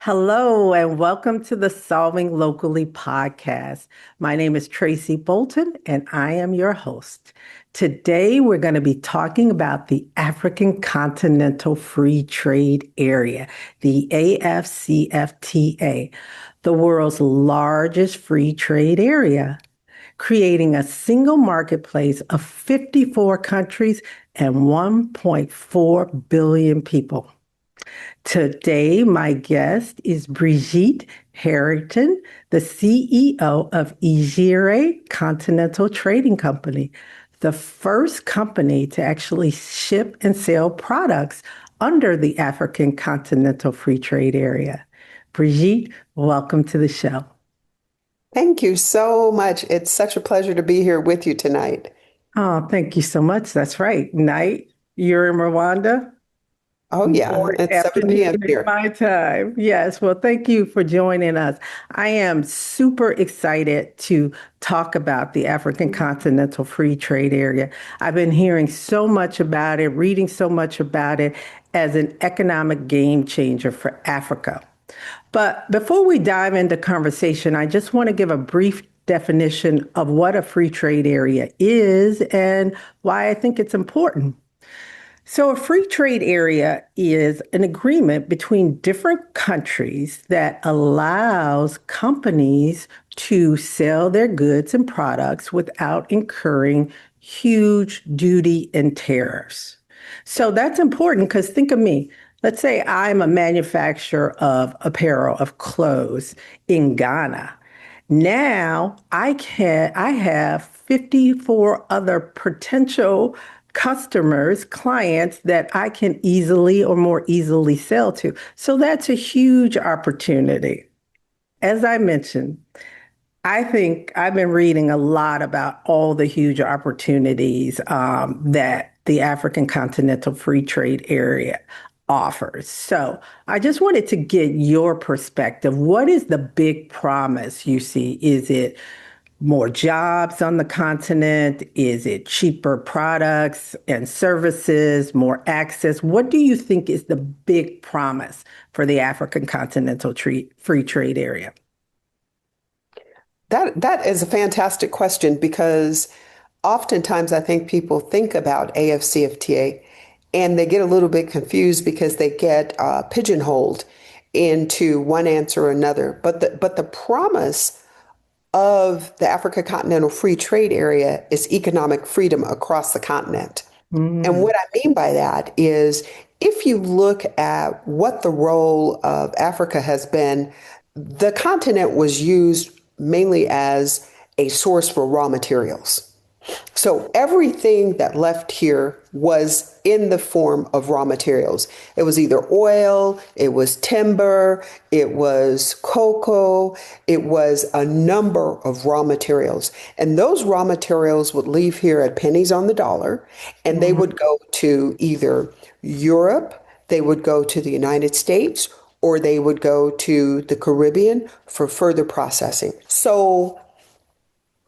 Hello, and welcome to the Solving Locally podcast. My name is Tracey Bolton, and I am your host. Today, we're going to be talking about the African Continental Free Trade Area, the AFCFTA, the world's largest free trade area, creating a single marketplace of 54 countries and 1.4 billion people. Today, my guest is Briggitte Harrington, the CEO of Igire Continental Trading Company, the first company to actually ship and sell products under the African Continental Free Trade Area. Briggitte, welcome to the show. Thank you so much. It's such a pleasure to be here with you tonight. Oh, thank you so much. That's right. Night, you're in Rwanda? Oh, yeah, Morning, it's 7 afternoon p.m. in here. my time. Yes. Well, thank you for joining us. I am super excited to talk about the African Continental Free Trade Area. I've been hearing so much about it, reading so much about it as an economic game changer for Africa. But before we dive into conversation, I just want to give a brief definition of what a free trade area is and why I think it's important. So, a free trade area is an agreement between different countries that allows companies to sell their goods and products without incurring huge duty and tariffs. So, that's important because think of me. Let's say I'm a manufacturer of apparel, of clothes in Ghana. Now I have 54 other potential customers, clients that I can easily or more easily sell to. So that's a huge opportunity. As I mentioned, I think I've been reading a lot about all the huge opportunities that the African Continental Free Trade Area offers. So I just wanted to get your perspective. What is the big promise you see? Is it more jobs on the continent? Is it cheaper products and services, more access? What do you think is the big promise for the African Continental Free Trade Area? That is a fantastic question because oftentimes I think people think about AFCFTA and they get a little bit confused because they get pigeonholed into one answer or another. But the promise of the Africa Continental Free Trade Area is economic freedom across the continent. And Mm, what I mean by that is if you look at what the role of Africa has been, the continent was used mainly as a source for raw materials. So everything that left here was in the form of raw materials. It was either oil, it was timber, it was cocoa, it was a number of raw materials. And those raw materials would leave here at pennies on the dollar, and they mhm. would go to either Europe, they would go to the United States, or they would go to the Caribbean for further processing. So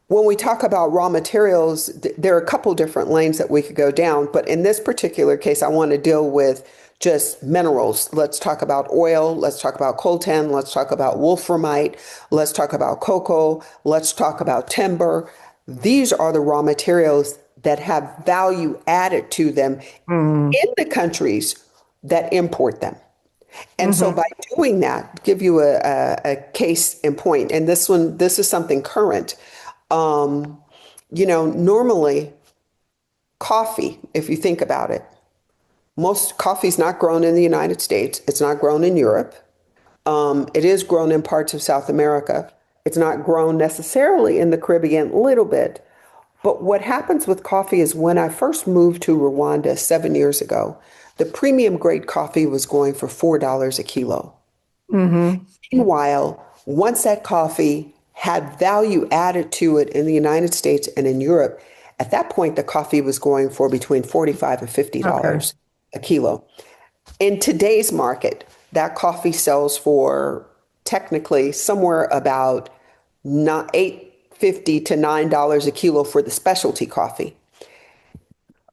when we talk about raw materials, there are a couple different lanes that we could go down. But in this particular case, I want to deal with just minerals. Let's talk about oil. Let's talk about coltan. Let's talk about wolframite. Let's talk about cocoa. Let's talk about timber. These are the raw materials that have value added to them Mm, in the countries that import them. And so mhm. by doing that, give you a case in point, and this is something current. Um, normally coffee, if you think about it, most coffee's not grown in the United States. It's not grown in Europe. It is grown in parts of South America. It's not grown necessarily in the Caribbean, a little bit. But what happens with coffee is when I first moved to Rwanda 7 years ago, the premium grade coffee was going for $4 a kilo. Mhm. Meanwhile, once that coffee had value added to it in the United States and in Europe, at that point the coffee was going for between 45 and Okay. $50 a kilo. In today's market, that coffee sells for technically somewhere about not 8.50 to $9 a kilo for the specialty coffee.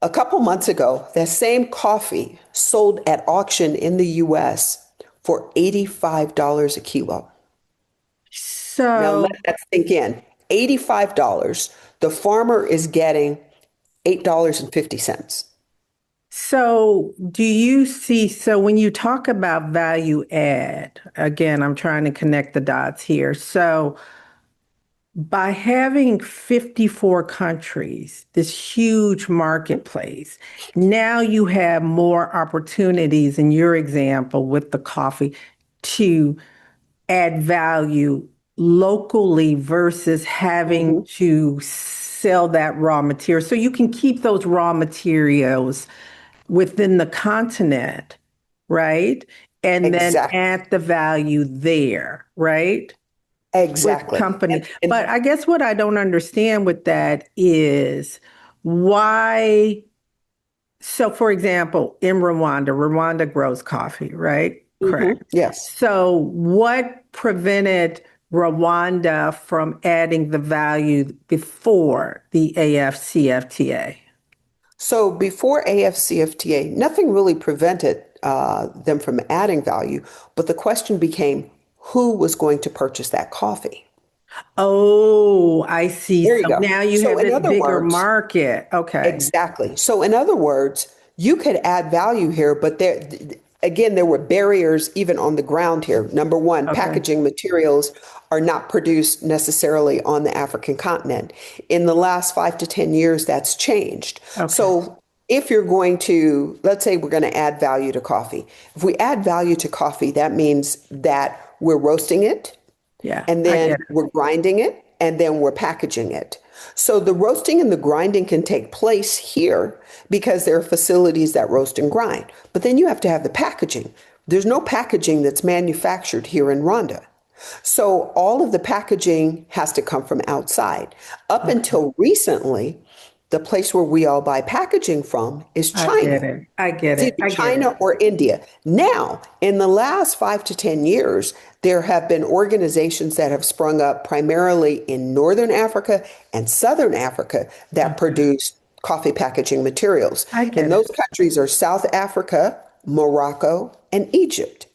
A couple months ago, that same coffee sold at auction in the US for $85 a kilo. Now let So, that sink in. $85. The farmer is getting $8.50. so do you see, so when you talk about value add, again, I'm trying to connect the dots here. So by having 54 countries, this huge marketplace, now you have more opportunities in your example with the coffee to add value locally versus having Mhm. to sell that raw material. So you can keep those raw materials within the continent, right? And then Exactly. add the value there, right? With Exactly. company. And But I guess what I don't understand with that is why. So, for example, in Rwanda, Rwanda grows coffee, right? Correct. yes. So, what prevented Rwanda from adding the value before the AFCFTA? So before AFCFTA, nothing really prevented them from adding value, but the question became who was going to purchase that coffee? Oh, I see. There you So go. now you So have in this other bigger words, market. Okay. exactly. So in other words, you could add value here, but there again there were barriers even on the ground here. Number one, Okay. packaging materials are not produced necessarily on the African continent. In the last 5 to 10 years, that's changed. Okay. So if you're going to, let's say we're going to add value to coffee. If we add value to coffee, that means that we're roasting it, Yeah, and I then get it. we're grinding it, and then we're packaging it. So the roasting and the grinding can take place here because there are facilities that roast and grind. But then you have to have the packaging. There's no packaging that's manufactured here in Rwanda. So all of the packaging has to come from outside. Up Okay. until recently, the place where we all buy packaging from is I get China. it. I get It's it. either I get it. China or India. Now, in the last 5 to 10 years, there have been organizations that have sprung up primarily in Northern Africa and Southern Africa that Okay. produce coffee packaging materials. I And get those it. countries are South Africa, Morocco, and Egypt.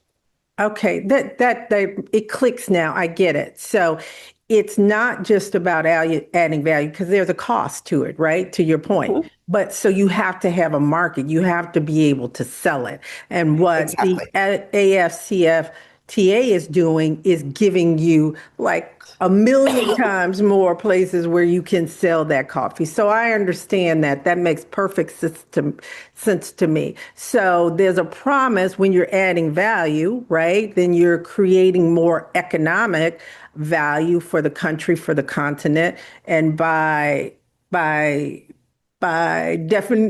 Okay, that it clicks now. I get it. So it's not just about adding value because there's a cost to it, right? To your point. Mhm. But so you have to have a market. You have to be able to sell it. And what the Exactly. AFCFTA is doing is giving you like a million times more places where you can sell that coffee. So I understand that. That makes perfect sense to me. So there's a promise when you're adding value, right? Then you're creating more economic value for the country, for the continent, and by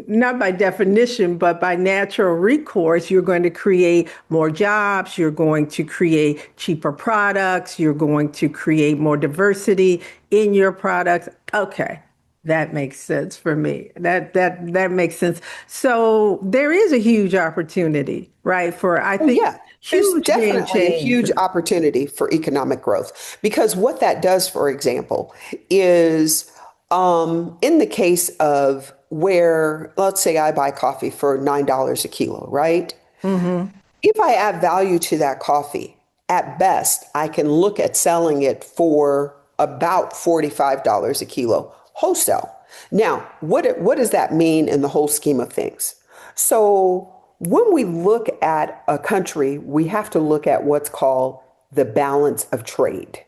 not by definition, but by natural recourse, you're going to create more jobs, you're going to create cheaper products, you're going to create more diversity in your products. Okay. That makes sense for me. That makes sense. So there is a huge opportunity, right? For I Oh, think yeah. There's huge game definitely a huge changer. opportunity for economic growth because what that does, for example, is in the case of where, let's say I buy coffee for $9 a kilo, right? Hmm. If I add value to that coffee, at best, I can look at selling it for about $45 a kilo wholesale. Now, what does that mean in the whole scheme of things? So, when we look at a country, we have to look at what's called the balance of trade.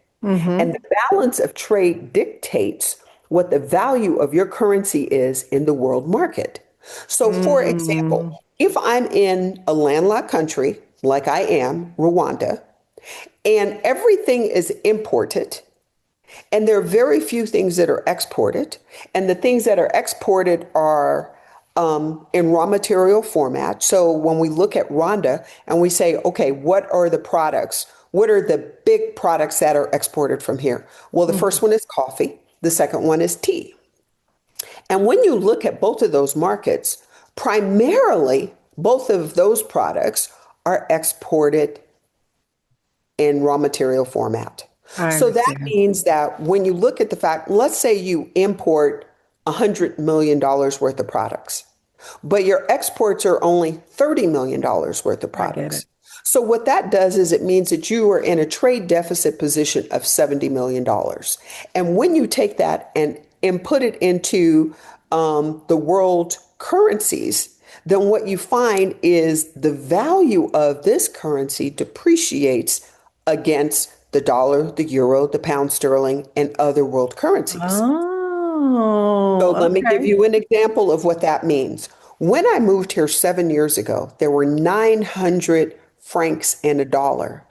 And Hmm. the balance of trade dictates what the value of your currency is in the world market. So, for example, Mm, if I'm in a landlocked country, like I am, Rwanda, and everything is imported, and there are very few things that are exported, and the things that are exported are in raw material format. So when we look at Rwanda and we say, okay, what are the products? What are the big products that are exported from here? Well, the first mhm. one is coffee. The second one is tea. And when you look at both of those markets, primarily both of those products are exported in raw material format. I So that understand. means that when you look at the fact, let's say you import $100 million worth of products, but your exports are only $30 million worth of I get products. it. So what that does is it means that you are in a trade deficit position of $70 million. dollars. And when you take that and input it into the world currencies, then what you find is the value of this currency depreciates against the dollar, the euro, the pound sterling, and other world currencies. So Oh, let me give okay. you an example of what that means. When I moved here 7 years ago, there were 900 francs in a dollar.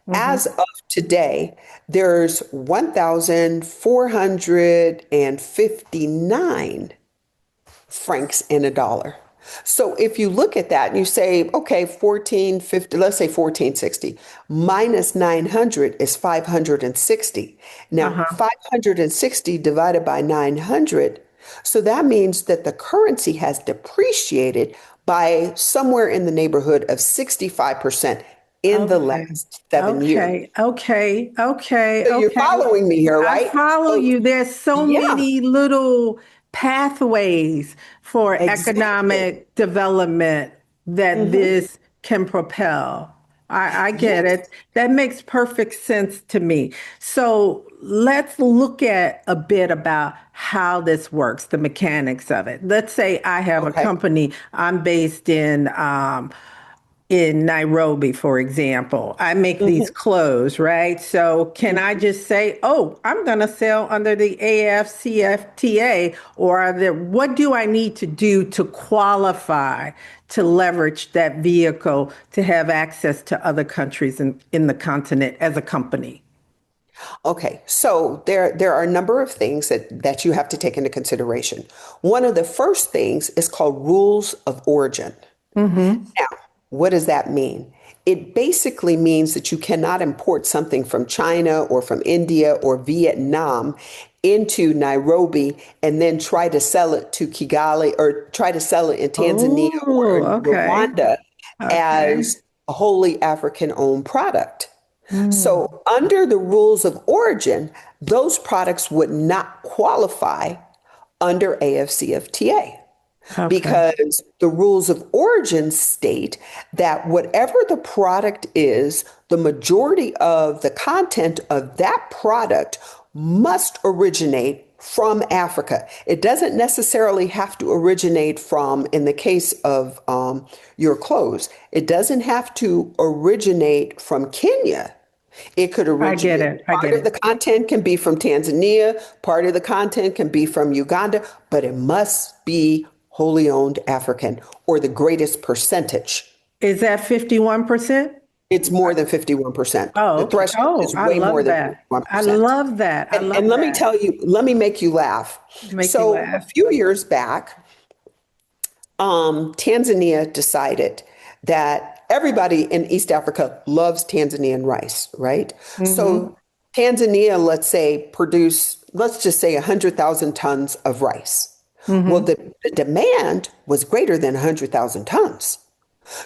Hmm. As of today, there's 1,459 francs in a dollar. So if you look at that and you say, okay, 1450, let's say 1460 minus 900 is 560. Now, Uh-huh. 560 divided by 900, so that means that the currency has depreciated by somewhere in the neighborhood of 65% in the Okay. last 7 years. Okay. Okay. Okay. So you're Okay. following me here, I right? follow So you. There's so yeah, many little pathways for exactly. economic development that Mhm. this can propel. I get Yes. it. That makes perfect sense to me. So let's look at a bit about how this works, the mechanics of it. Let's say I have a Okay. company. I'm based in Nairobi, for example. I make these Mhm. clothes, right? So can I just say, oh, I'm going to sell under the AFCFTA, or what do I need to do to qualify to leverage that vehicle to have access to other countries in the continent as a company? Okay, so there are a number of things that you have to take into consideration. One of the first things is called rules of origin. Mm-hmm. Now, what does that mean? It basically means that you cannot import something from China or from India or Vietnam into Nairobi and then try to sell it to Kigali or try to sell it in Tanzania or Oh, in okay. Rwanda Okay. as a wholly African owned product. Mm, So, under the rules of origin, those products would not qualify under AFCFTA okay. because the rules of origin state that whatever the product is, the majority of the content of that product must originate from Africa. It doesn't necessarily have to originate from, in the case of your clothes, it doesn't have to originate from Kenya. It could I get originate, it. I part get of the it. content can be from Tanzania, part of the content can be from Uganda, but it must be wholly owned African or the greatest percentage. Is that 51%? It's more than 51%. Oh, The okay. threshold Oh, is I way more love than that. I 51%. love that. I And love let me that. tell you, let me make you laugh. Make you So a laugh. few years back, Tanzania decided that everybody in East Africa loves Tanzanian rice, right? Hmm. So Tanzania, let's just say 100,000 tons of rice. Well, Hmm. the demand was greater than 100,000 tons.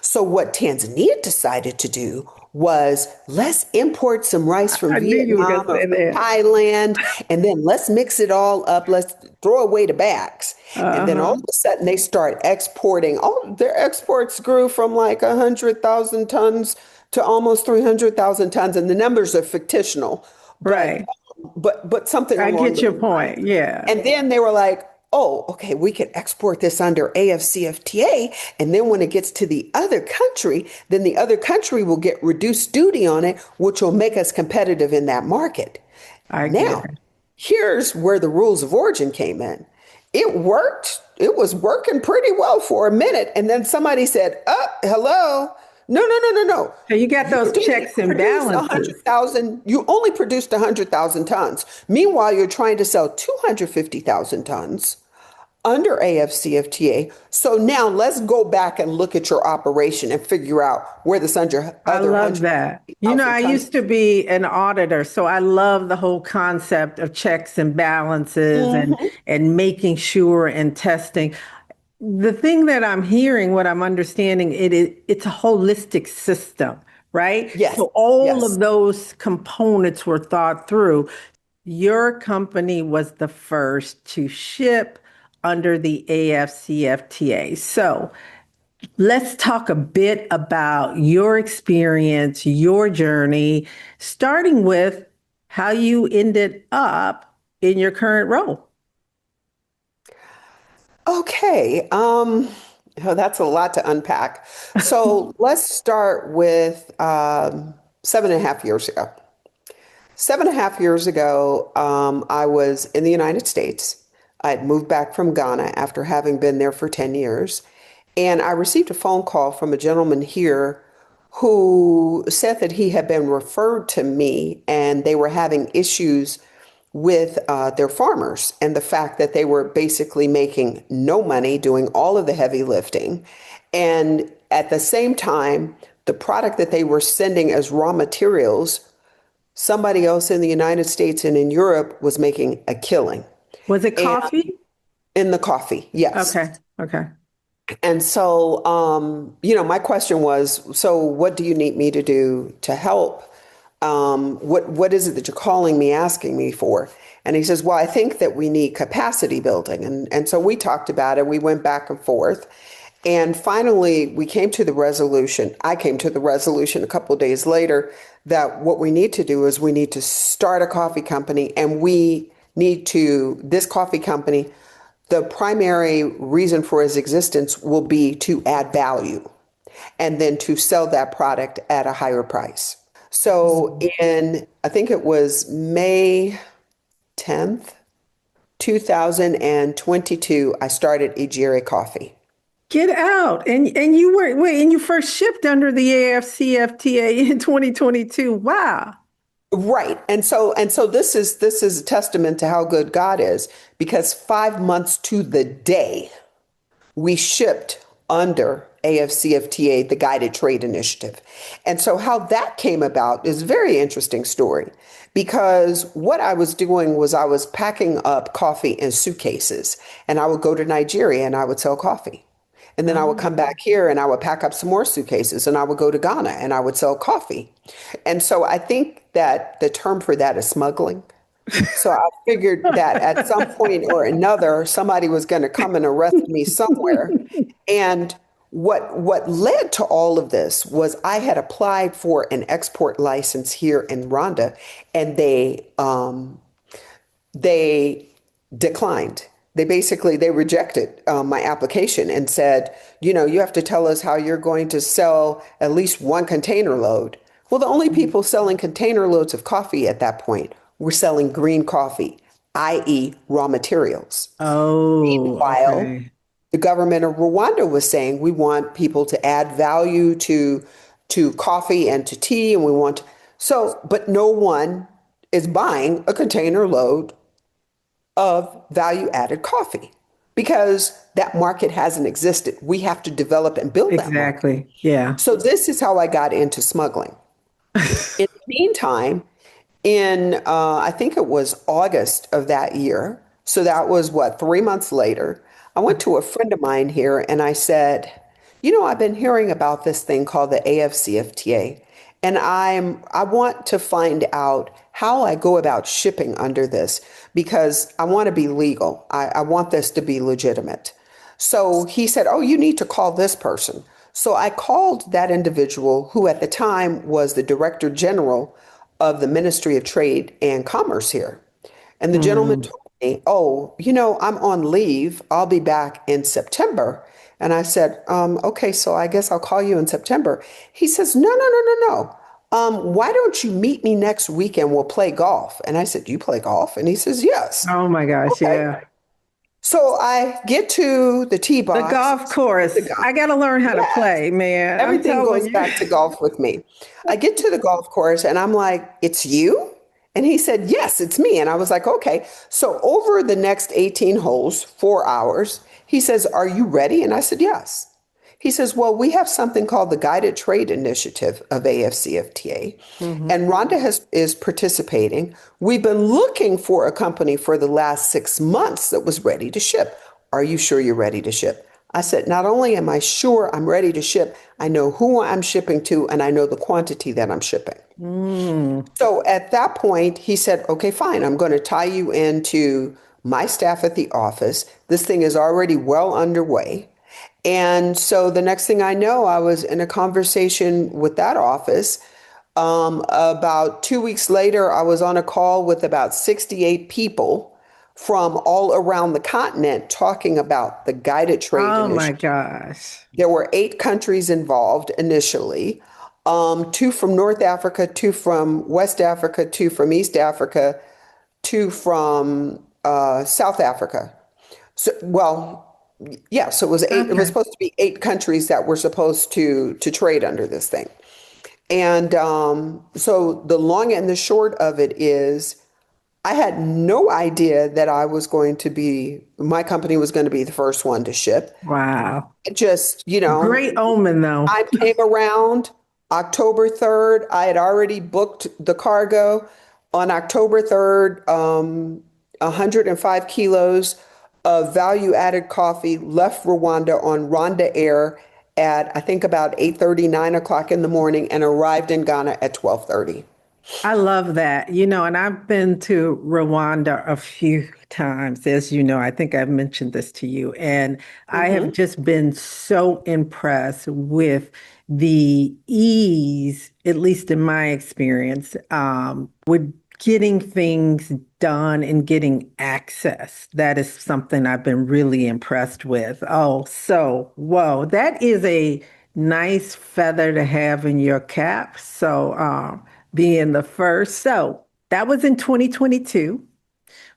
So what Tanzania decided to do was let's import some rice from I knew you were going Vietnam to or say from that. Thailand, and then let's mix it all up. Let's throw away the bags. And then all Uh-huh. of a sudden they start exporting. Oh, their exports grew from like 100,000 tons to almost 300,000 tons. And the numbers are fictional, but Right. something I along get those your lines. point. Yeah. And then they were like, oh, okay, we could export this under AFCFTA. And then when it gets to the other country, then the other country will get reduced duty on it, which will make us competitive in that market. I get Now, it. here's where the rules of origin came in. It worked. It was working pretty well for a minute. And then somebody said, oh, hello. No, no, no, no, no. So you got those checks and balances. You only produced 100,000 tons. Meanwhile, you're trying to sell 250,000 tons under AFCFTA. So now let's go back and look at your operation and figure out where this I other love that. I 150,000 tons. used to be an auditor, so I love the whole concept of checks and balances Mhm. and making sure and testing. The thing that I'm hearing, what I'm understanding, it's a holistic system, right? Yes, So all yes. of those components were thought through. Your company was the first to ship under the AFCFTA. So Let's talk a bit about your experience, your journey, starting with how you ended up in your current role. Okay, oh, that's a lot to unpack. So let's start with 7.5 years ago. 7.5 years ago, I was in the United States. I had moved back from Ghana after having been there for 10 years. And I received a phone call from a gentleman here who said that he had been referred to me and they were having issues with their farmers and the fact that they were basically making no money doing all of the heavy lifting. And at the same time, the product that they were sending as raw materials, somebody else in the United States and in Europe was making a killing. Was it And coffee? in the coffee, yes. Okay. Okay. And so, my question was, so what do you need me to do to help? What is it that you're calling me, asking me for? And he says, well, I think that we need capacity building. And so we talked about it. We went back and forth. And finally, we came to the resolution. I came to the resolution a couple of days later that what we need to do is we need to start a coffee company and this coffee company, the primary reason for its existence will be to add value and then to sell that product at a higher price. So I think it was May 10th, 2022, I started Igire Coffee. Get out. And you were wait, and you first shipped under the AFCFTA in 2022. Wow. Right. And so this is a testament to how good God is because 5 months to the day we shipped under AFCFTA, the Guided Trade Initiative. And so how that came about is a very interesting story because what I was doing was I was packing up coffee in suitcases and I would go to Nigeria and I would sell coffee. And then I would come Oh. back here and I would pack up some more suitcases and I would go to Ghana and I would sell coffee. And so I think that the term for that is smuggling. So I figured that at some point or another, somebody was going to come and arrest me somewhere. And what led to all of this was I had applied for an export license here in Rwanda, and they declined. They rejected my application and said, you have to tell us how you're going to sell at least one container load. Well, the only people selling container loads of coffee at that point were selling green coffee, i.e., raw materials. Oh, Meanwhile, okay. the government of Rwanda was saying we want people to add value to coffee and to tea, and but no one is buying a container load of value added coffee because that market hasn't existed. We have to develop and build that market. Exactly. Yeah. So this is how I got into smuggling. In the meantime, in I think it was August of that year, so that was what, 3 months later, I went to a friend of mine here and I said, I've been hearing about this thing called the AFCFTA, and I want to find out how I go about shipping under this because I want to be legal. I want this to be legitimate. So he said, oh, you need to call this person. So I called that individual who at the time was the Director General of the Ministry of Trade and Commerce here. And the gentleman Mm. told me, oh, I'm on leave. I'll be back in September. And I said, okay, so I guess I'll call you in September. He says, no, no, no, no, no. Why don't you meet me next week and we'll play golf? And I said, you play golf? And he says, yes. Oh my gosh. Okay. Yeah. So I get to the tee The box. golf course. I got to learn how to Yes. play, man. I'm Everything telling goes you. back to golf with me. I get to the golf course and I'm like, it's you? And he said, yes, it's me. And I was like, okay. So over the next 18 holes, 4 hours, he says, are you ready? And I said, yes. He says, well, we have something called the Guided Trade Initiative of AFCFTA, Hmm. and Rhonda is participating. We've been looking for a company for the last 6 months that was ready to ship. Are you sure you're ready to ship? I said, not only am I sure I'm ready to ship, I know who I'm shipping to, and I know the quantity that I'm shipping. Mm. So at that point, he said, okay, fine, I'm going to tie you into my staff at the office. This thing is already well underway. And so the next thing I know, I was in a conversation with that office. About 2 weeks later, I was on a call with about 68 people from all around the continent talking about the guided trade Oh my initiative. gosh. There were 8 countries involved initially, two from North Africa, two from West Africa, two from East Africa, two from South Africa. So, well, yeah, so it was eight. It was Okay. supposed to be 8 countries that were supposed to trade under this thing. And so the long and the short of it is, I had no idea that my company was going to be the first one to ship. Wow. It just, Great omen though. time came around October 3rd. I had already booked the cargo. On October 3rd, 105 kilos of value added coffee left Rwanda on Rwanda Air at I think about 8:30, 9 o'clock in the morning and arrived in Ghana at 12:30. I love that. And I've been to Rwanda a few times, as you know. I think I've mentioned this to you. And I have Hmm. just been so impressed with the ease, at least in my experience, with getting things done and getting access. That is something I've been really impressed with. Oh, so, whoa, that is a nice feather to have in your cap. So, being the first. So that was in 2022.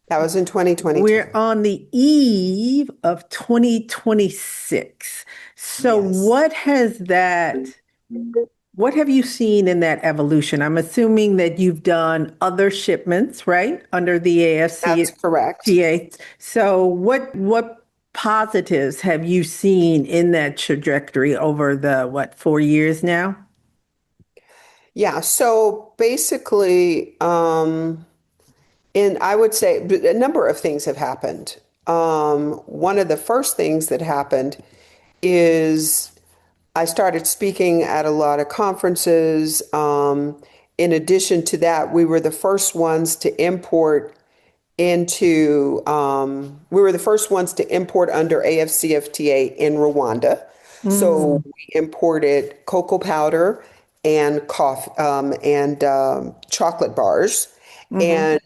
That was in 2022. We're on the eve of 2026. So Yes. what have you seen in that evolution? I'm assuming that you've done other shipments, right? Under the That's correct. AFCTA. So what positives have you seen in that trajectory over the 4 years now? Yeah. So basically, and I would say a number of things have happened. One of the first things that happened is I started speaking at a lot of conferences. In addition to that, we were the first ones to we were the first ones to import under AFCFTA in Rwanda. So Mm, we imported cocoa powder and coffee and chocolate bars, hmm and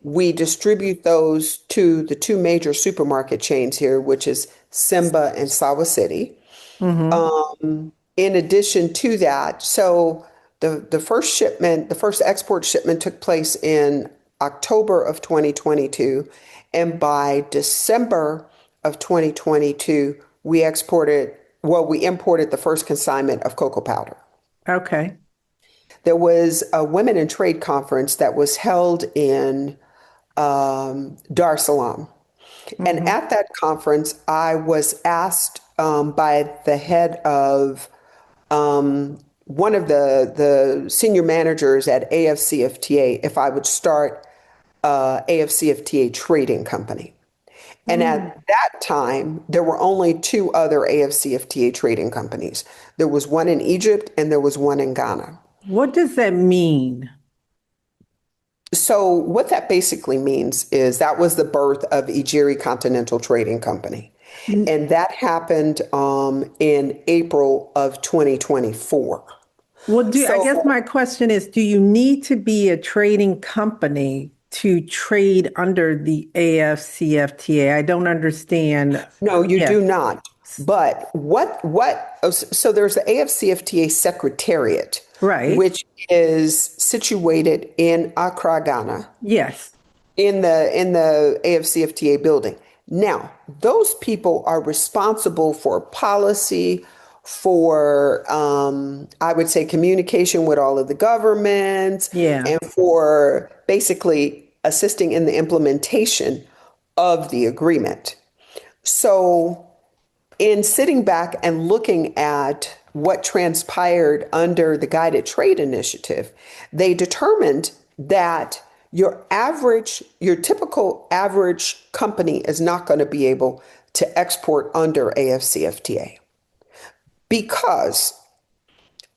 we distribute those to the two major supermarket chains here, which is Simba and Sawa City. hmm In addition to that, so the first export shipment took place in October of 2022, and by December of 2022, we imported the first consignment of cocoa powder. Okay. There was a women in trade conference that was held in Dar es Salaam. And hmm at that conference, I was asked by the head of one of the senior managers at AFCFTA if I would start AFCFTA trading company. And Mm. at that time, there were only two other AFCFTA trading companies. There was one in Egypt and there was one in Ghana. What does that mean? So what that basically means is that was the birth of Igire Continental Trading Company. N- And that happened in April of 2024. Well, I guess So my question is, do you need to be a trading company to trade under the AFCFTA? I don't understand. no, you Yes, do not. But so there's the AFCFTA Secretariat, right. which is situated in Accra, Ghana, Yes. in the AFCFTA building. Now, those people are responsible for policy, for I would say communication with all of the governments, Yeah. and for basically assisting in the implementation of the agreement. So, in sitting back and looking at what transpired under the Guided Trade Initiative, they determined that your typical average company is not going to be able to export under AFCFTA because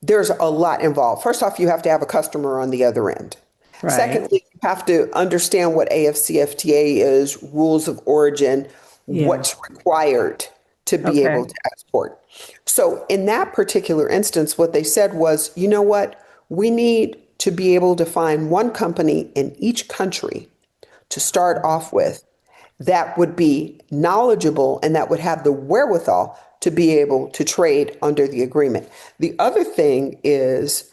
there's a lot involved. First off, you have to have a customer on the other end. Right. Secondly, you have to understand what AFCFTA is, rules of origin, Yeah. what's required to be able Okay. to export. So in that particular instance, what they said was, you know what? We need to be able to find one company in each country to start off with that would be knowledgeable and that would have the wherewithal to be able to trade under the agreement. The other thing is,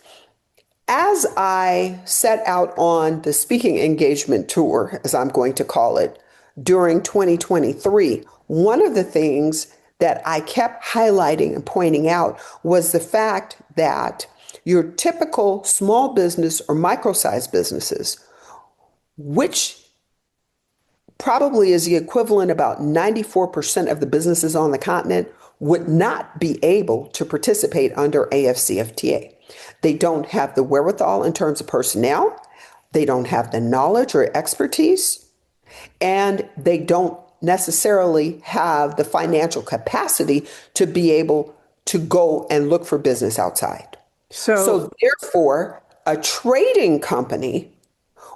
as I set out on the speaking engagement tour, as I'm going to call it, during 2023, one of the things that I kept highlighting and pointing out was the fact that your typical small business or micro-sized businesses, which probably is the equivalent about 94% of the businesses on the continent, would not be able to participate under AFCFTA. They don't have the wherewithal in terms of personnel, they don't have the knowledge or expertise, and they don't necessarily have the financial capacity to be able to go and look for business outside. So, So therefore, a trading company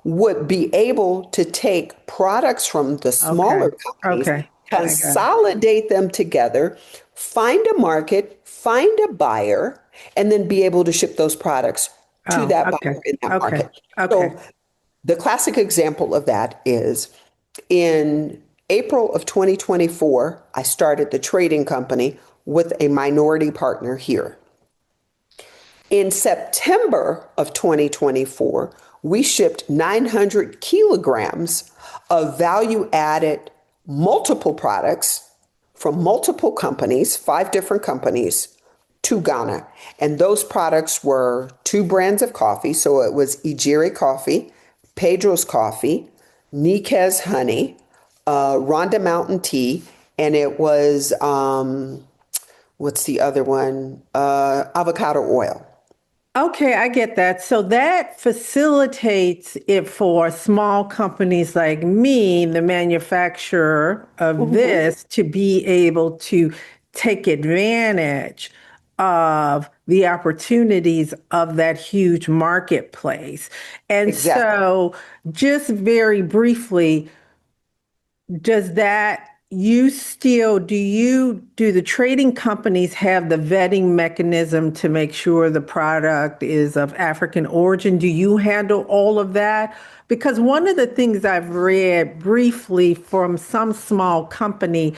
would be able to take products from the okay. smaller companies, Okay. I got it. consolidate them together, find a market, find a buyer, and then be able to ship those products to Oh, that okay. buyer in that Okay. market. Okay. So the classic example of that is in April of 2024, I started the trading company with a minority partner here. In September of 2024, we shipped 900 kilograms of value added multiple products from multiple companies, 5 different companies, to Ghana. And those products were 2 brands of coffee. So it was Igire Coffee, Pedro's Coffee, Nikes Honey, Rhonda Mountain Tea, and it was, what's the other one? Avocado oil. Okay, I get that. So that facilitates it for small companies like me, the manufacturer of Mhm. this, to be able to take advantage of the opportunities of that huge marketplace. And Exactly. so, just very briefly, does that you still do the trading companies have the vetting mechanism to make sure the product is of African origin? Do you handle all of that? Because one of the things I've read briefly from some small companies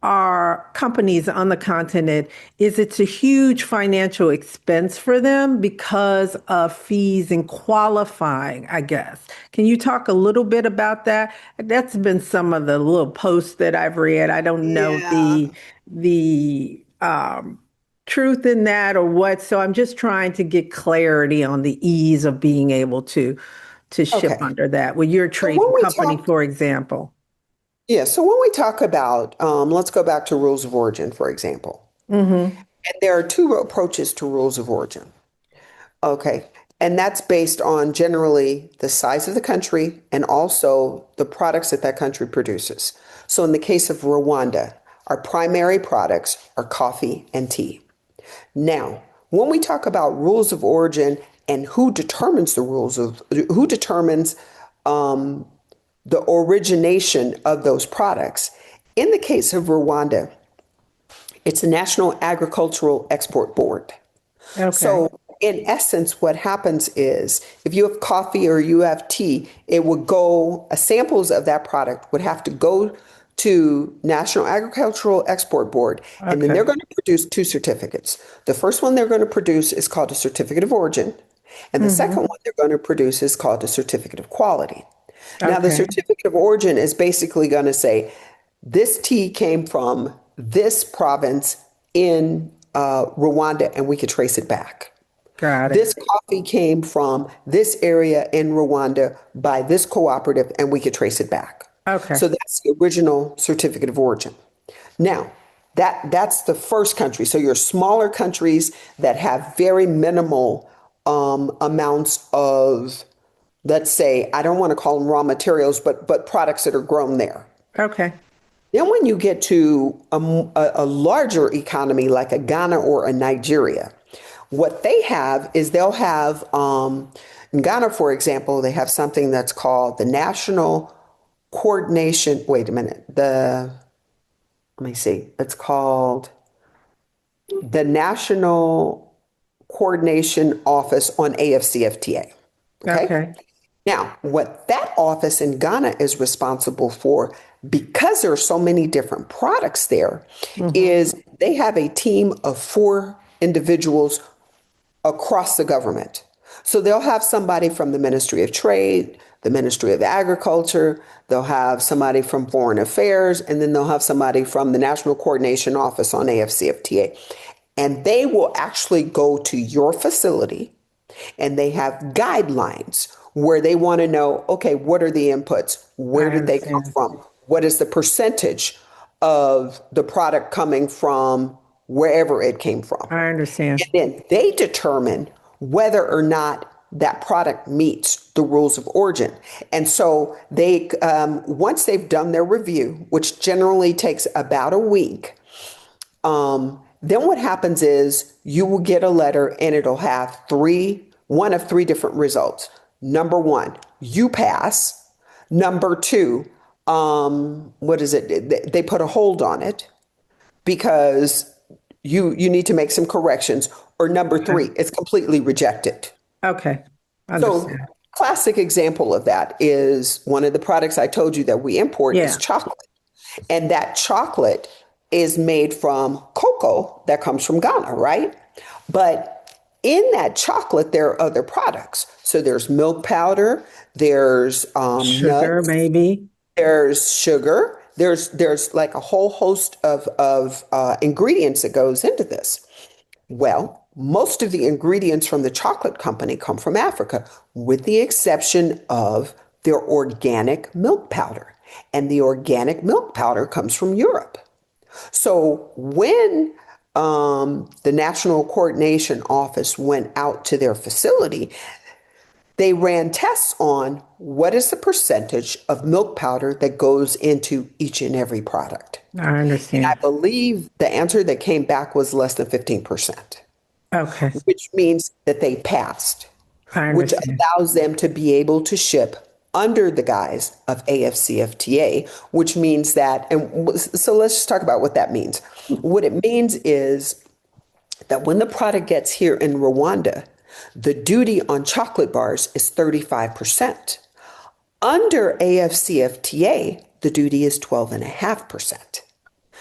on the continent is it's a huge financial expense for them because of fees and qualifying, I guess. Can you talk a little bit about that? That's been some of the little posts that I've read. I don't know Yeah. the truth in that or what. So I'm just trying to get clarity on the ease of being able to ship Okay. under that with your So when trading we company, talk, for example. yeah, so when we talk about, let's go back to rules of origin, for example. Mm-hmm. And there are 2 approaches to rules of origin. Okay. And that's based on generally the size of the country and also the products that that country produces. So in the case of Rwanda, our primary products are coffee and tea. Now, when we talk about rules of origin and who determines the origination of those products, in the case of Rwanda, it's the National Agricultural Export Board. Okay. So, in essence, what happens is if you have coffee or you have tea, it would go, samples of that product would have to go to National Agricultural Export Board, and then they're Okay. going to produce 2 certificates. The first one they're going to produce is called a certificate of origin, and the second Mm-hmm. one they're going to produce is called a certificate of quality. Now, the Okay. certificate of origin is basically going to say this tea came from this province in Rwanda, and we could trace it back. Got it. This coffee came from this area in Rwanda by this cooperative, and we could trace it back. Okay. So that's the original certificate of origin. Now, that's the first country. So your smaller countries that have very minimal amounts of, let's say, I don't want to call them raw materials, but products that are grown there. Okay. Then when you get to a larger economy like a Ghana or a Nigeria, what they have is they'll have, in Ghana, for example, they have something that's called the National Coordination, wait a minute, let me see, it's called the National Coordination Office on AFCFTA. Okay. Okay. Now, what that office in Ghana is responsible for, because there are so many different products there, Hmm. is they have a team of 4 individuals across the government. So they'll have somebody from the Ministry of Trade, the Ministry of Agriculture, they'll have somebody from Foreign Affairs, and then they'll have somebody from the National Coordination Office on AFCFTA. And they will actually go to your facility and they have guidelines where they want to know, okay, what are the inputs? Where I did they come understand. from? What is the percentage of the product coming from wherever it came from? I understand. And then they determine whether or not that product meets the rules of origin. And so they, once they've done their review, which generally takes about a week, then what happens is you will get a letter and it'll have one of three different results. Number one, you pass. Number two, what is it? They put a hold on it because you need to make some corrections. Or number Okay. three, it's completely rejected. Okay. So, Understand. classic example of that is one of the products I told you that we import is Yeah. chocolate. And that chocolate is made from cocoa that comes from Ghana, right? But in that chocolate, there are other products. So there's milk powder, there's Sugar, nuts, maybe. there's sugar, there's like a whole host of ingredients that goes into this. Well, most of the ingredients from the chocolate company come from Africa, with the exception of their organic milk powder. And the organic milk powder comes from Europe. So when the National Coordination Office went out to their facility, they ran tests on what is the percentage of milk powder that goes into each and every product. I And I understand. believe the answer that came back was less than 15%, Okay. which means that they passed, I which understand. allows them to be able to ship under the guise of AFCFTA, which means that, and so let's just talk about what that means. What it means is that when the product gets here in Rwanda, the duty on chocolate bars is 35%. Under AFCFTA, the duty is 12.5%.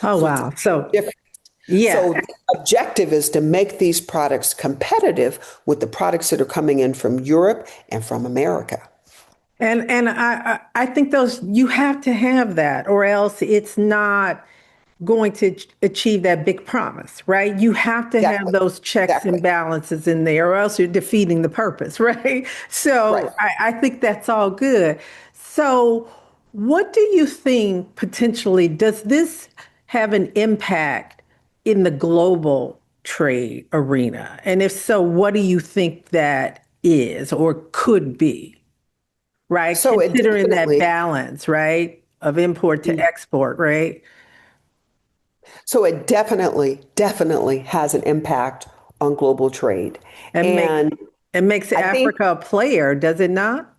Oh, So it's a wow. So, different. yeah. So the objective is to make these products competitive with the products that are coming in from Europe and from America. And I think those you have to have that, or else it's not going to achieve that big promise, right? You have to have Exactly. those checks and Exactly. balances in there, or else you're defeating the purpose, right? Right. So I think that's all good. So, what do you think potentially does this have an impact in the global trade arena? And if so, what do you think that is or could be? Right? So it Considering that definitely, balance, right? Of import to export, right? definitely has an impact on global trade. And And it makes I think Africa a player, does it not?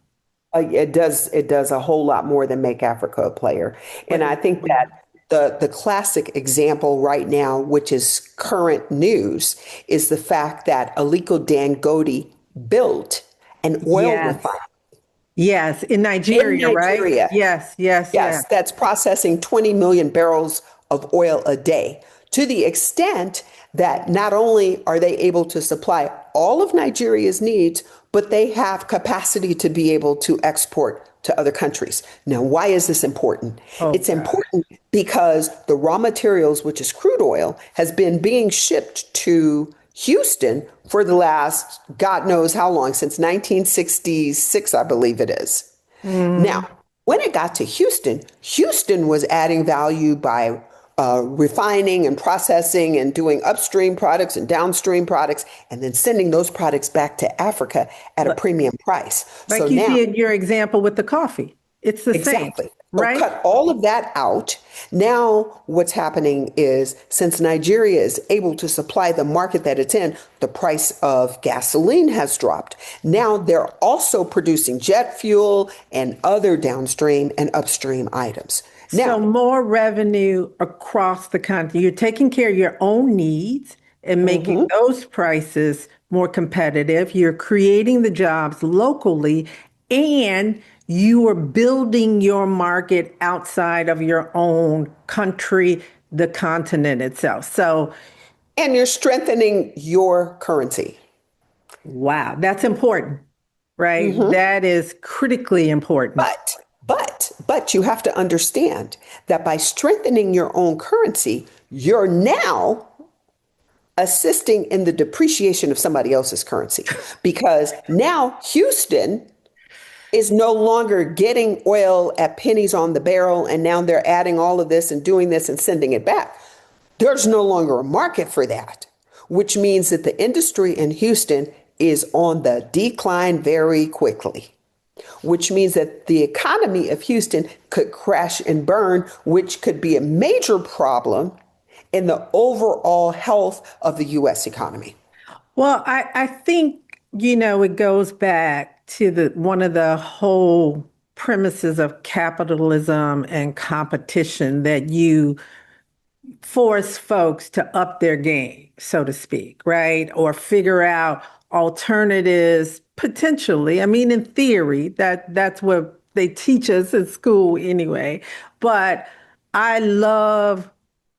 it does a whole lot more than make Africa a player. What And I is think that the classic example right now, which is current news, is the fact that Aliko Dangote built an oil Yes. refinery Yes. In in Nigeria, right? Nigeria. Yes, yes, yes. Yes, that's processing 20 million barrels of oil a day, to the extent that not only are they able to supply all of Nigeria's needs, but they have capacity to be able to export to other countries. Now, why is this important? Oh It's God. important because the raw materials, which is crude oil, has been being shipped to Houston for the last God knows how long, since 1966, I believe it is. Now, Mm. when it got to Houston, Houston was adding value by refining and processing and doing upstream products and downstream products, and then sending those products back to Africa at a But premium price. So like you now, did your example with the coffee. It's the same. exactly. So right? cut all of that out. Now, what's happening is since Nigeria is able to supply the market that it's in, the price of gasoline has dropped. Now they're also producing jet fuel and other downstream and upstream items. So Now, more revenue across the country. You're taking care of your own needs and making those prices more competitive. You're creating the jobs locally and you are building your market outside of your own country, the continent itself. So, and you're strengthening your currency. wow, that's important, right? That is critically important. But you have to understand that by strengthening your own currency, you're now assisting in the depreciation of somebody else's currency because now Houston is no longer getting oil at pennies on the barrel and now they're adding all of this and doing this and sending it back. There's no longer a market for that, which means that the industry in Houston is on the decline very quickly, which means that the economy of Houston could crash and burn, which could be a major problem in the overall health of the US economy. Well, I think, it goes back to the one of the whole premises of capitalism and competition that you force folks to up their game, so to speak, right? Or figure out alternatives potentially. I mean, in theory, that's what they teach us in school anyway. But I love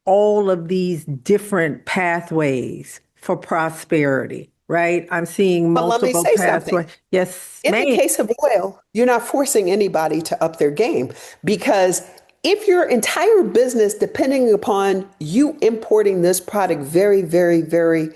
all of these different pathways for prosperity, right? I'm seeing But let me multiple say something. pathways. Yes, In the ma'am. case of oil, you're not forcing anybody to up their game because if your entire business depending upon you importing this product very, very, very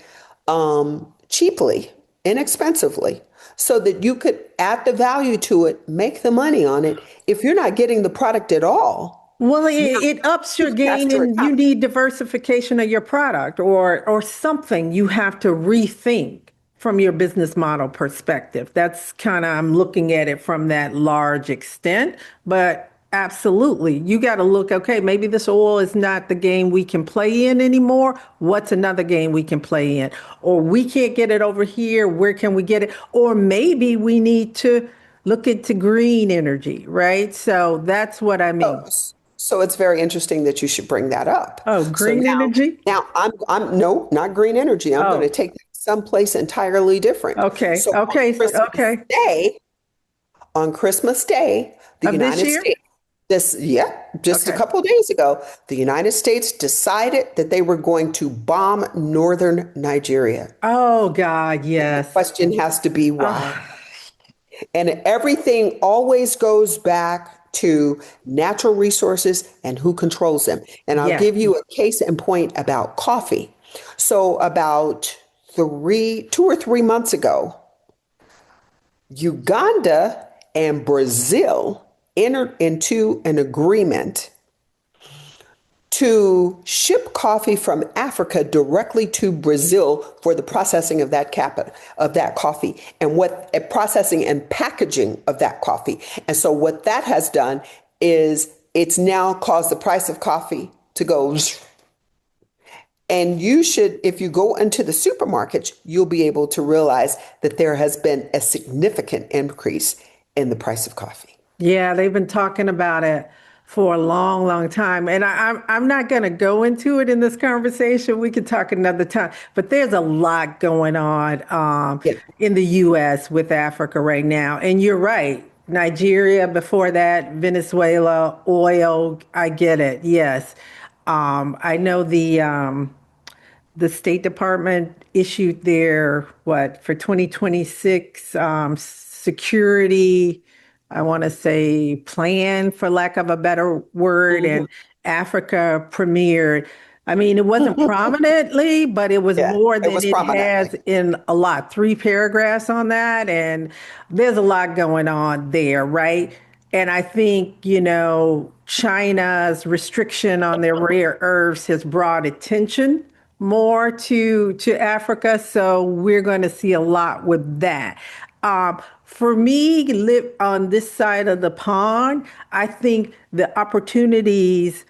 cheaply, inexpensively, so that you could add the value to it, make the money on it, if you're not getting the product at all, Well, now it ups your you've gain crashed your and you economy. need diversification of your product or something you have to rethink from your business model perspective. That's kind of, I'm looking at it from that large extent, but absolutely. You got to look, okay, maybe this oil is not the game we can play in anymore. What's another game we can play in? Or we can't get it over here. Where can we get it? Or maybe we need to look into green energy, right? So that's what I So, mean. so it's very interesting that you should bring that up. Oh, So green now, energy? now I'm no, not green energy. I'm going to Oh, take that someplace entirely different. okay. So Okay. Okay. On Christmas Day, the Of this United year? States, just a Okay. couple of days ago, the United States decided that they were going to bomb northern Nigeria. Oh, God, The yes. question has to be why. Oh, And everything always goes back to natural resources and who controls them. And I'll yes. give you a case in point about coffee. So about 2 or 3 months ago, Uganda and Brazil entered into an agreement to ship coffee from Africa directly to Brazil for the processing of that coffee and what processing and packaging of that coffee. And so what that has done is it's now caused the price of coffee to go. And you should, if you go into the supermarkets, you'll be able to realize that there has been a significant increase in the price of coffee. Yeah, they've been talking about it for a long, long time. And I'm not going to go into it in this conversation. We could talk another time. But there's a lot going on Yeah. in the U.S. with Africa right now. And you're right. Nigeria, before that, Venezuela, oil. I get it. Yes. I know the State Department issued their, what, for 2026 security, I want to say plan, for lack of a better word, and Africa premiered. I mean, it wasn't prominently, but it was Yeah, more it than was it prominently. has in a lot, 3 paragraphs on that. And there's a lot going on there, right? And I think, China's restriction on their rare earths has brought attention more to Africa. So we're going to see a lot with that. For me, live on this side of the pond, I think the opportunities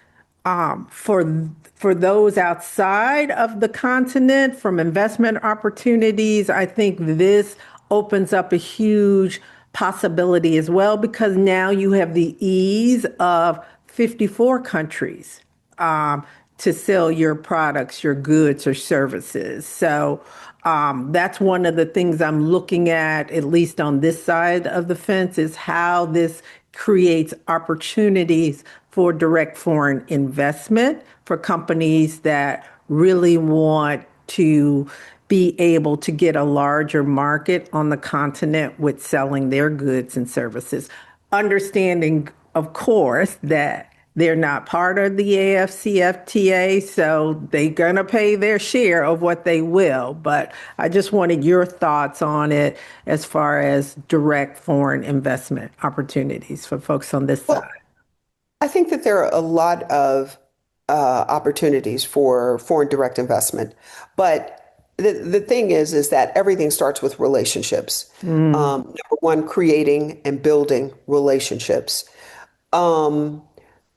for those outside of the continent, from investment opportunities, I think this opens up a huge possibility as well because now you have the ease of 54 countries to sell your products, your goods, or services. So that's one of the things I'm looking at least on this side of the fence, is how this creates opportunities for direct foreign investment for companies that really want to be able to get a larger market on the continent with selling their goods and services. Understanding, of course, that they're not part of the AFCFTA, so they're going to pay their share of what they will. But I just wanted your thoughts on it as far as direct foreign investment opportunities for folks on this side. Well, I think that there are a lot of opportunities for foreign direct investment, but the thing is that everything starts with relationships. Number one, creating and building relationships. Um,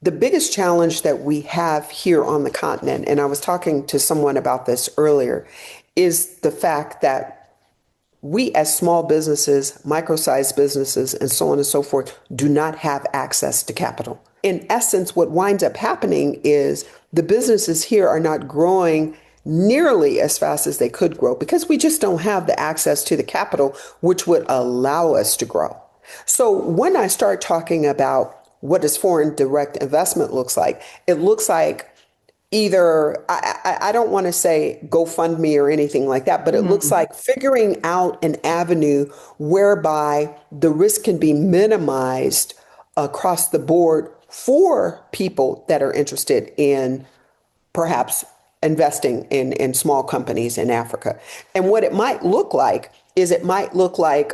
the biggest challenge that we have here on the continent, and I was talking to someone about this earlier, is the fact that we as small businesses, micro-sized businesses, and so on and so forth, do not have access to capital. In essence, what winds up happening is the businesses here are not growing nearly as fast as they could grow because we just don't have the access to the capital which would allow us to grow. So when I start talking about what does foreign direct investment looks like, it looks like either I don't want to say GoFundMe or anything like that, but it looks like figuring out an avenue whereby the risk can be minimized across the board for people that are interested in perhaps investing in small companies in Africa. And what it might look like is it might look like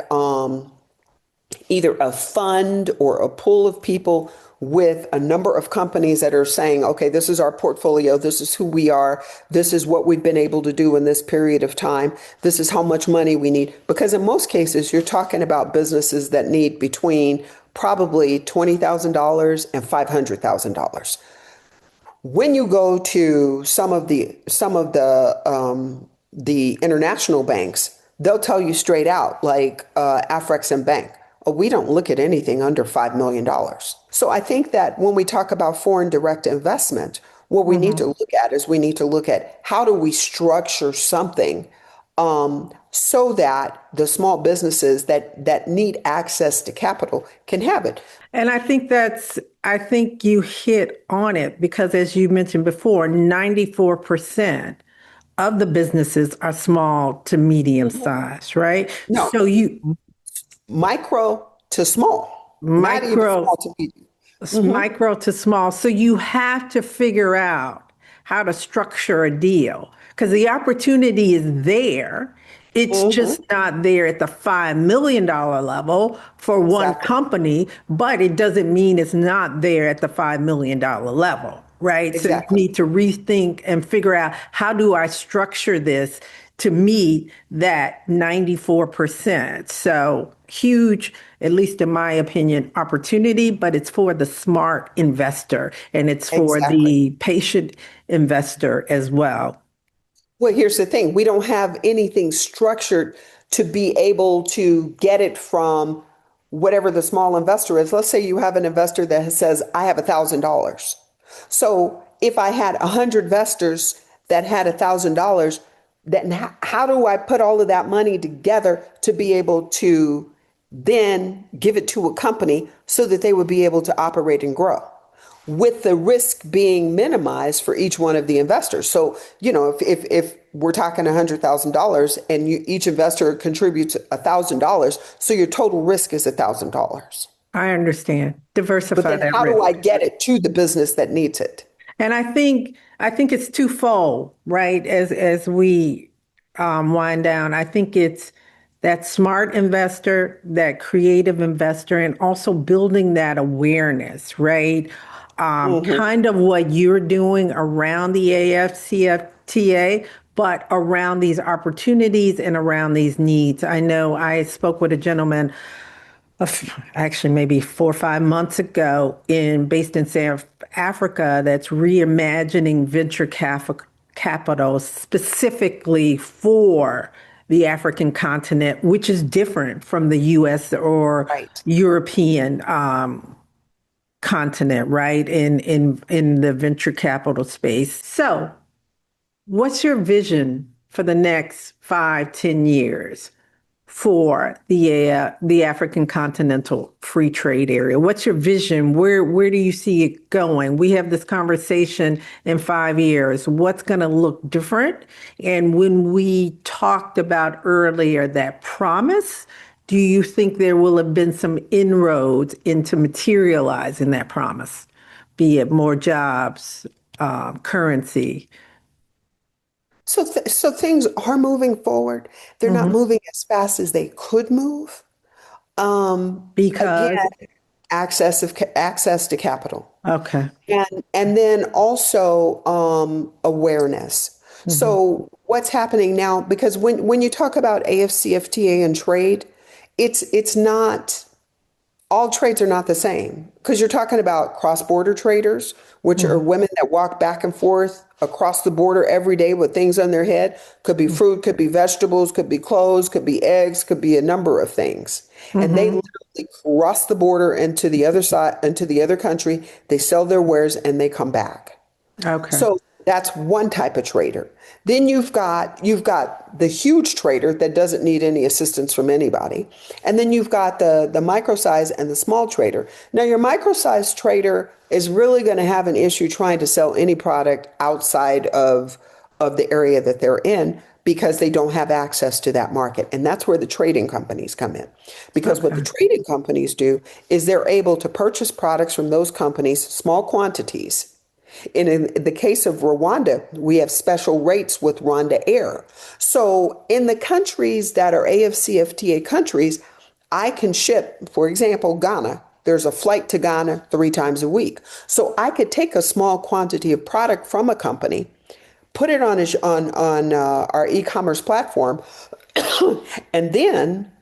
either a fund or a pool of people with a number of companies that are saying, okay, this is our portfolio, this is who we are, this is what we've been able to do in this period of time, this is how much money we need. Because in most cases, you're talking about businesses that need between probably $20,000 and $500,000. When you go to some of the international banks, they'll tell you straight out, like Afrex Bank, oh, we don't look at anything under $5 million. So I think that when we talk about foreign direct investment, what we need to look at is we need to look at how do we structure something so that the small businesses that need access to capital can have it. And I think you hit on it because as you mentioned before, 94% of the businesses are small to medium size, right? No, So you micro to small, not even micro small to medium. micro to small. So you have to figure out how to structure a deal because the opportunity is there. It's just not there at the $5 million level for one Exactly. company, but it doesn't mean it's not there at the $5 million level, right? So you Exactly. need to rethink and figure out how do I structure this to meet that 94%. So huge, at least in my opinion, opportunity, but it's for the smart investor and it's for Exactly. the patient investor as well. Well, here's the thing. We don't have anything structured to be able to get it from whatever the small investor is. Let's say you have an investor that says, I have $1,000. So if I had 100 investors that had $1,000, then how do I put all of that money together to be able to then give it to a company so that they would be able to operate and grow, with the risk being minimized for each one of the investors? So, if we're talking $100,000 and each investor contributes $1,000, so your total risk is $1,000. I understand. But Diversify then that how do I risk. get it to the business that needs it? And I think it's twofold, right? As we wind down, I think it's that smart investor, that creative investor, and also building that awareness, right? Hmm. Kind of what you're doing around the AFCFTA, but around these opportunities and around these needs. I know I spoke with a gentleman actually maybe 4 or 5 months ago based in South Africa that's reimagining capital specifically for the African continent, which is different from the US or Right. European continent, right? In the venture capital space. So what's your vision for the next 5, 10 years for the African Continental Free Trade Area? What's your vision? Where do you see it going? We have this conversation in 5 years. What's going to look different? And when we talked about earlier that promise, do you think there will have been some inroads into materializing that promise, be it more jobs, currency? So things are moving forward. They're not Hmm. moving as fast as they could move. Again, Because, access to capital. okay. And then also awareness. Hmm. So what's happening now? Because when you talk about AFCFTA and trade, it's not all trades are not the same because you're talking about cross-border traders, which are women that walk back and forth across the border every day with things on their head. Could be fruit, could be vegetables, could be clothes, could be eggs, could be a number of things. And they Hmm. literally cross the border into the other side, into the other country. They sell their wares and they come back. Okay. So that's one type of trader. Then you've got the huge trader that doesn't need any assistance from anybody. And then you've got the micro size and the small trader. Now your micro size trader is really going to have an issue trying to sell any product outside of the area that they're in because they don't have access to that market. And that's where the trading companies come in. Because what the Okay. trading companies do is they're able to purchase products from those companies, small quantities, and in the case of Rwanda, we have special rates with Rwanda Air. So in the countries that are AFCFTA countries, I can ship, for example, Ghana. There's a flight to Ghana 3 times a week. So I could take a small quantity of product from a company, put it on our e-commerce platform, and then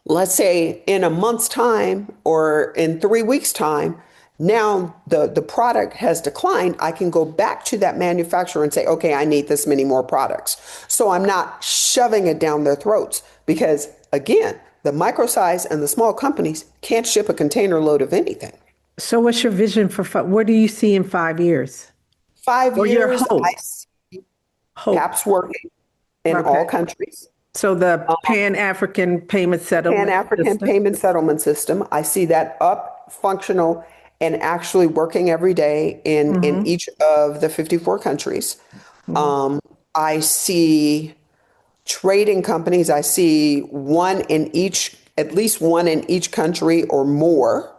let's say in a month's time or in 3 weeks' time, now the product has declined. I can go back to that manufacturer and say, okay, I need this many more products. So I'm not shoving it down their throats because, again, the micro size and the small companies can't ship a container load of anything. So what's your vision for what do you see in 5 years? Five Or your years, I hope? see Hope. caps working in all Okay. countries. So the Pan-African payment The settlement Pan-African system. payment settlement system, I see that up, functional, and actually working every day in Hmm. each of the 54 countries. Um, I see trading companies, I see one in each, at least one in each country or more.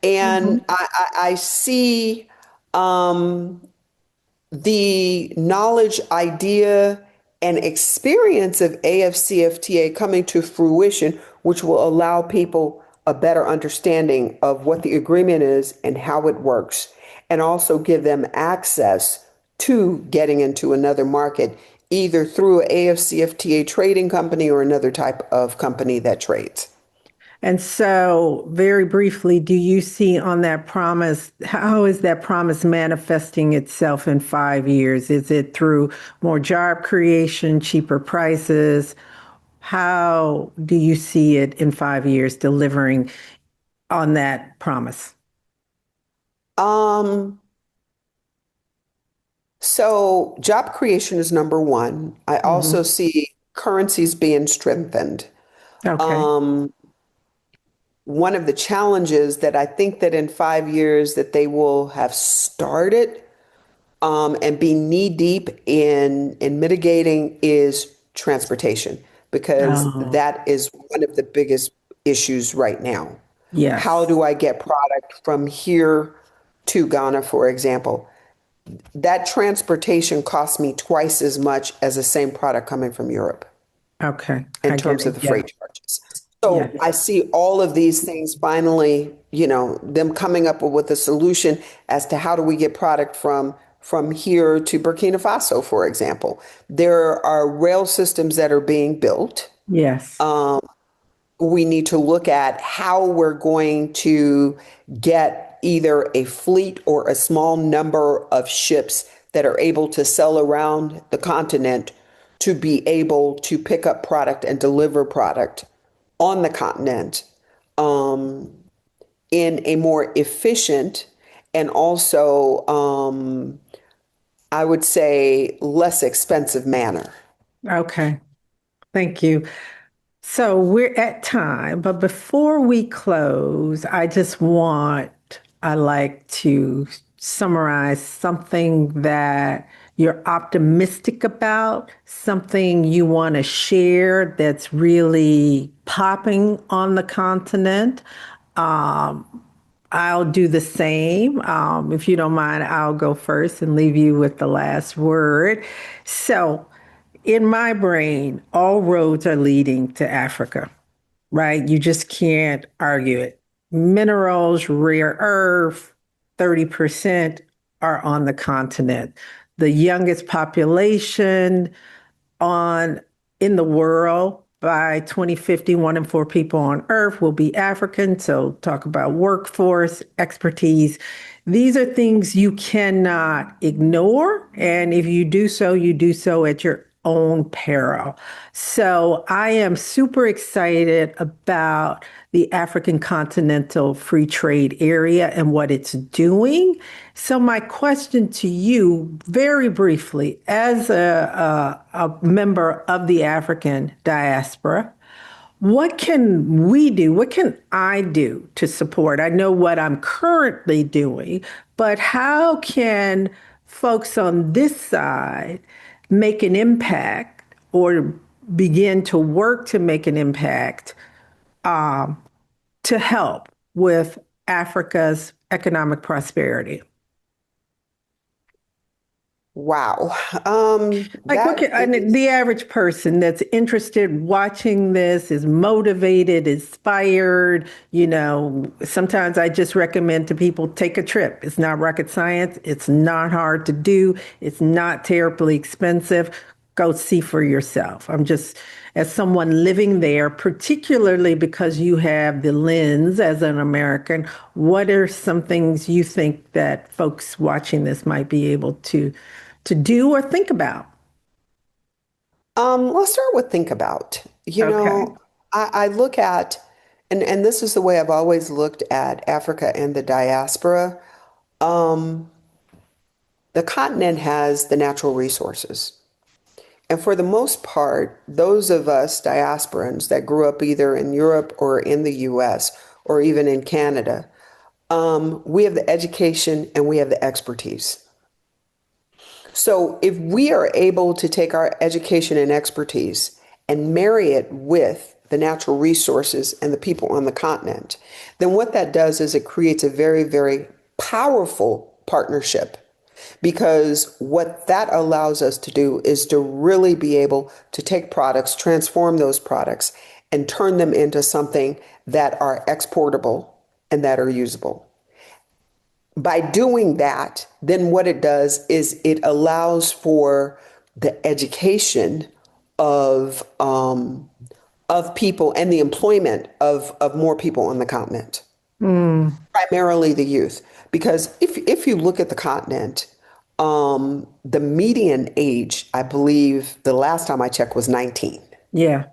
And Hmm. I see the knowledge, idea, and experience of AFCFTA coming to fruition, which will allow people a better understanding of what the agreement is and how it works, and also give them access to getting into another market, either through a AFCFTA trading company or another type of company that trades. And so, very briefly, do you see on that promise, how is that promise manifesting itself in 5 years? Is it through more job creation, cheaper prices? How do you see it in 5 years delivering on that promise? Um, so job creation is number one. I also Hmm. see currencies being strengthened. Okay. Um, One of the challenges that I think that in 5 years that they will have started and be knee deep in mitigating is transportation because Oh, that is one of the biggest issues right now. How yes. do I get product from here to Ghana, for example? That transportation costs me twice as much as the same product coming from Europe Okay. in I get terms of it. the Yeah. freight charges. Yeah. So I see all of these things finally, them coming up with a solution as to how do we get product from here to Burkina Faso, for example. There are rail systems that are being built. Yes. We need to look at how we're going to get either a fleet or a small number of ships that are able to sail around the continent to be able to pick up product and deliver product on the continent in a more efficient and also, I would say, less expensive manner. Okay. Thank you. So we're at time, but before we close, I like to summarize something that you're optimistic about, something you want to share that's really popping on the continent. I'll do the same. If you don't mind, I'll go first and leave you with the last word. So, in my brain, all roads are leading to Africa, right? You just can't argue it. Minerals, rare earth, 30% are on the continent. The youngest population on in the world by 2050, 1 in 4 people on earth will be African. So talk about workforce, expertise. These are things you cannot ignore. And if you do so at your own peril. So I am super excited about the African Continental Free Trade Area and what it's doing. So my question to you, very briefly, as a member of the African diaspora, what can we do? What can I do to support? I know what I'm currently doing, but how can folks on this side make an impact or begin to work to make an impact to help with Africa's economic prosperity? Wow. Like what That can, the average person that's interested watching this is motivated, inspired, sometimes I just recommend to people take a trip. It's not rocket science. It's not hard to do. It's not terribly expensive. Go see for yourself. I'm just, as someone living there, particularly because you have the lens as an American, what are some things you think that folks watching this might be able to do or think about? let's start with think about. Okay. I look at, and this is the way I've always looked at Africa and the diaspora. The continent has the natural resources. And for the most part, those of us diasporans that grew up either in Europe or in the US or even in Canada, we have the education and we have the expertise. So if we are able to take our education and expertise and marry it with the natural resources and the people on the continent, then what that does is it creates a very, very powerful partnership. Because what that allows us to do is to really be able to take products, transform those products, and turn them into something that are exportable and that are usable. By doing that, then what it does is it allows for the education of people and the employment of more people on the continent, primarily the youth. Because if you look at the continent, the median age, I believe the last time I checked was 19. Yeah.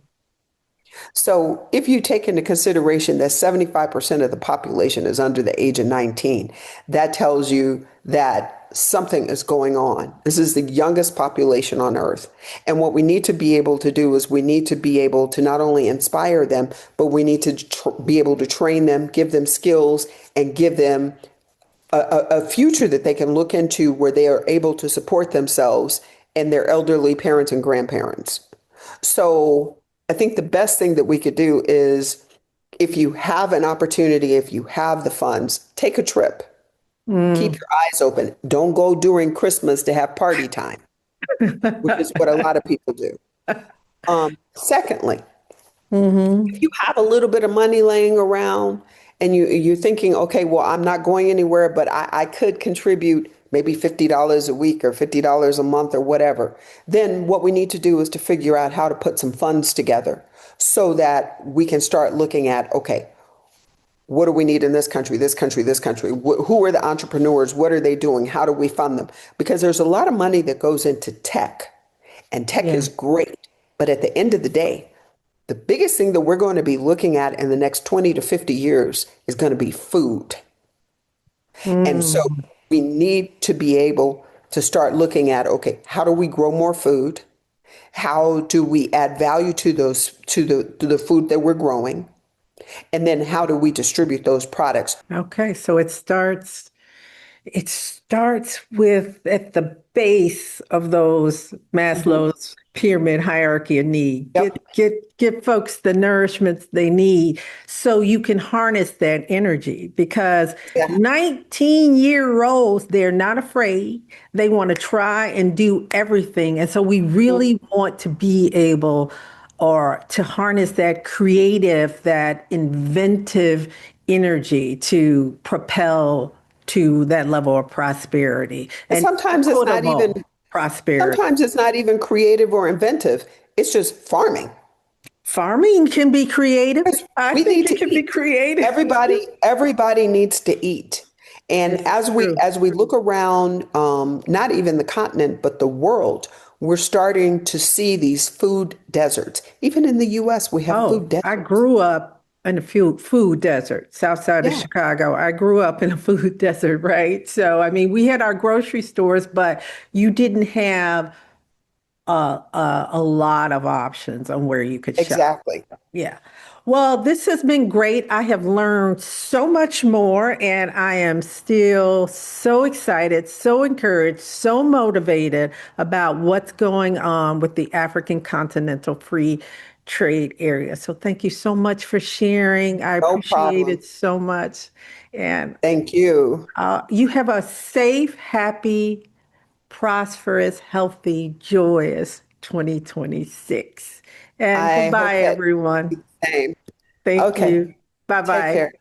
So if you take into consideration that 75% of the population is under the age of 19, that tells you that something is going on. This is the youngest population on earth. And what we need to be able to do is we need to be able to not only inspire them, but we need to be able to train them, give them skills, and give them a future that they can look into where they are able to support themselves and their elderly parents and grandparents. So I think the best thing that we could do is if you have an opportunity, if you have the funds, take a trip. Keep your eyes open. Don't go during Christmas to have party time, which is what a lot of people do. Secondly, if you have a little bit of money laying around and you're thinking, okay, well, I'm not going anywhere, but I could contribute maybe $50 a week or $50 a month or whatever. Then what we need to do is to figure out how to put some funds together so that we can start looking at, okay, what do we need in this country, this country, this country? Who are the entrepreneurs? What are they doing? How do we fund them? Because there's a lot of money that goes into tech, and tech Yeah. is great. But at the end of the day, the biggest thing that we're going to be looking at in the next 20 to 50 years is going to be food. And so Mm. we need to be able to start looking at, okay, how do we grow more food? How do we add value to those to the food that we're growing? And then how do we distribute those products? Okay, so it starts with at the base of those Mhm. Maslow's pyramid hierarchy of need. Yep. Get folks the nourishments they need so you can harness that energy because Yeah. 19-year-olds, they're not afraid. They want to try and do everything. And so we really want to be able or to harness that creative, that inventive energy to propel to that level of prosperity And and equitable prosperity. sometimes it's not even creative or inventive. It's just farming. Farming can be creative. Because I we think need it to can be eat. creative. Everybody needs to eat. And This is true. as we look around, not even the continent, but the world, we're starting to see these food deserts. Even in the U.S., we have food Oh, I deserts. grew up in a food desert, south side of Yeah, Chicago. I grew up in a food desert, right? So, I mean, we had our grocery stores, but you didn't have a lot of options on where you could shop. exactly. Yeah. Well, this has been great. I have learned so much more, and I am still so excited, so encouraged, so motivated about what's going on with the African Continental Free Trade Area. So thank you so much for sharing. I No appreciate problem. it so much. And Thank you. you have a safe, happy, prosperous, healthy, joyous 2026. And I hope goodbye, that everyone. you do the same. Thank Okay. you. Bye Take bye. care.